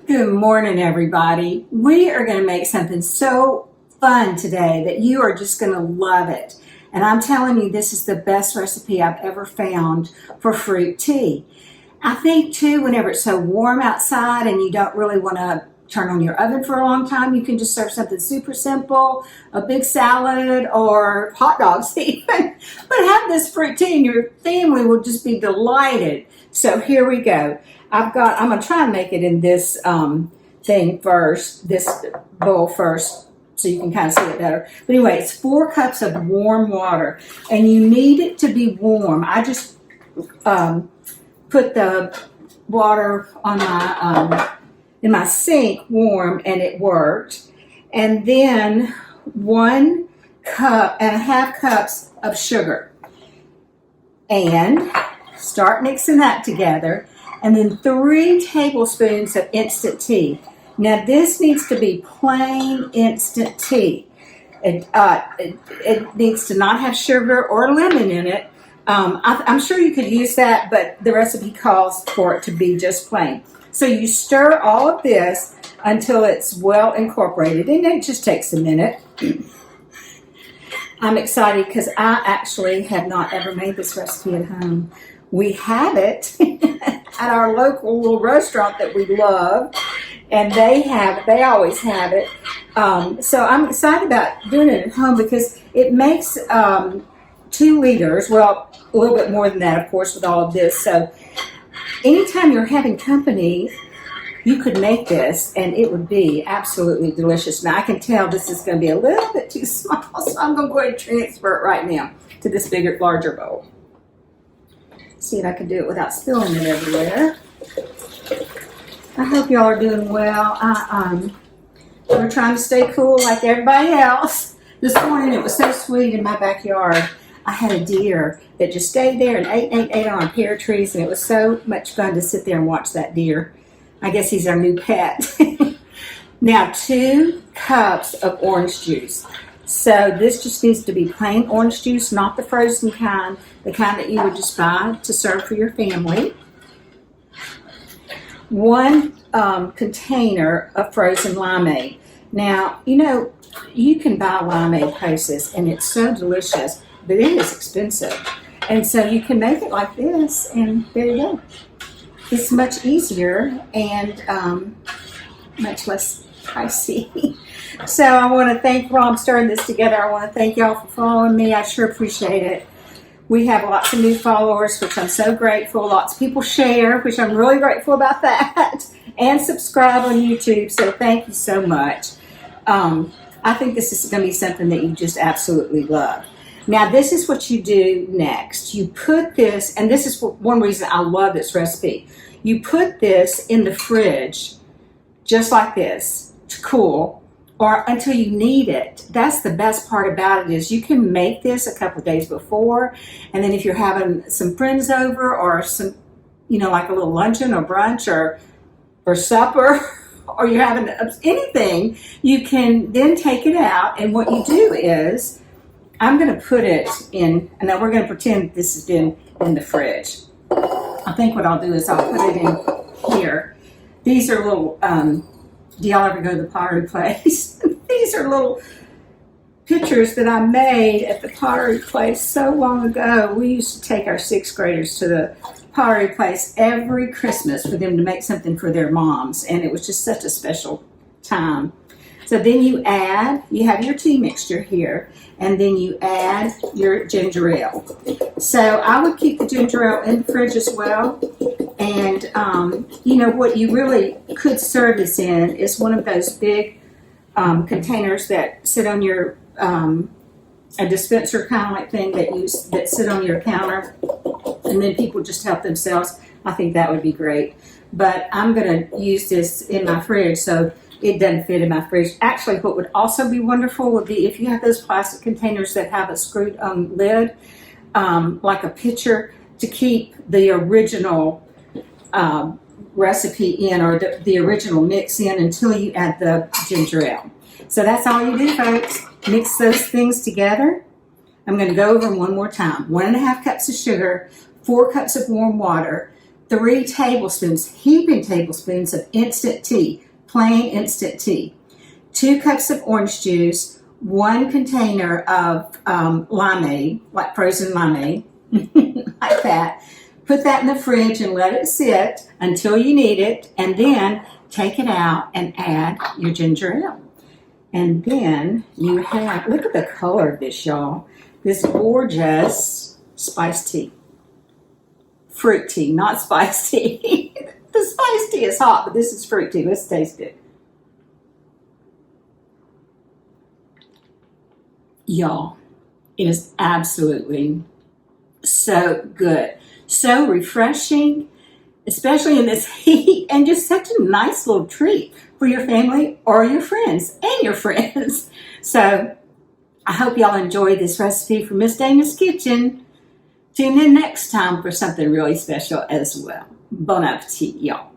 Good morning, everybody. We are going to make something so fun today that you are just going to love it. And I'm telling you, this is the best recipe I've ever found for fruit tea. I think, too, whenever it's so warm outside and you don't really want to turn on your oven for a long time, you can just serve something super simple, a big salad or hot dogs even. But have this fruit tea and your family will just be delighted. So here we go. I'm going to try and make it in this thing first, this bowl first, so you can kind of see it better. But anyway, it's 4 cups of warm water, and you need it to be warm. I just put the water on my in my sink warm, and it worked. And then 1.5 cups of sugar, and start mixing that together. And then 3 tablespoons of instant tea. Now this needs to be plain instant tea. It needs to not have sugar or lemon in it. I'm sure you could use that, but the recipe calls for it to be just plain. So you stir all of this until it's well incorporated, and it just takes a minute. I'm excited because I actually have not ever made this recipe at home. We have it at our local little restaurant that we love, and they always have it. So I'm excited about doing it at home because it makes 2 liters, well, a little bit more than that, of course, with all of this. So anytime you're having company, you could make this, and it would be absolutely delicious. Now, I can tell this is going to be a little bit too small, so I'm going to go ahead and transfer it right now to this bigger, larger bowl. See if I can do it without spilling it everywhere. I hope y'all are doing well. We're trying to stay cool like everybody else. This morning it was so sweet in my backyard. I had a deer that just stayed there and ate on a pear of trees, and it was so much fun to sit there and watch that deer. I guess he's our new pet. Now 2 cups of orange juice. So this just needs to be plain orange juice, not the frozen kind, the kind that you would just buy to serve for your family. 1 container of frozen limeade. Now, you know, you can buy limeade Hostess, and it's so delicious, but it is expensive. And so you can make it like this, and there you go. It's much easier and much less pricey. So I want to thank, while I'm stirring this together, I want to thank y'all for following me. I sure appreciate it. We have lots of new followers, which I'm so grateful. Lots of people share, which I'm really grateful about that. And subscribe on YouTube, so thank you so much. I think this is going to be something that you just absolutely love. Now, this is what you do next. You put this, and this is one reason I love this recipe. You put this in the fridge, just like this, to cool, or until you need it. That's the best part about it, is you can make this a couple of days before, and then if you're having some friends over, or some, you know, like a little luncheon or brunch or supper, or you're having anything, you can then take it out, and what you do is, I'm going to put it in, and then we're going to pretend this has been in the fridge. I think what I'll do is I'll put it in here. These are little, do y'all ever go to the Pottery Place? These are little pictures that I made at the Pottery Place so long ago. We used to take our 6th graders to the Pottery Place every Christmas for them to make something for their moms, and it was just such a special time. So then you have your tea mixture here, and then you add your ginger ale. So I would keep the ginger ale in the fridge as well. And you know what you really could serve this in is one of those big containers that sit on your a dispenser kind of like thing that sit on your counter, and then people just help themselves. I think that would be great. But I'm going to use this in my fridge, so it doesn't fit in my fridge. Actually, what would also be wonderful would be if you have those plastic containers that have a screwed lid, like a pitcher, to keep the original recipe in, or the original mix in, until you add the ginger ale. So that's all you do, folks. Mix those things together. I'm going to go over them one more time. 1.5 cups of sugar, 4 cups of warm water, 3 tablespoons, heaping tablespoons of instant tea, plain instant tea, 2 cups of orange juice, 1 container of limeade, like frozen limeade, like that. Put that in the fridge and let it sit until you need it, and then take it out and add your ginger ale. And then you have, look at the color of this, y'all. This gorgeous spiced tea. Fruit tea, not spiced tea. The spiced tea is hot, but this is fruit tea. Let's taste it. Y'all, it is absolutely so good. So refreshing, especially in this heat, and just such a nice little treat for your family or your friends and your friends. So I hope y'all enjoyed this recipe from Miss Dana's Kitchen. Tune in next time for something really special as well. Bon appetit, y'all.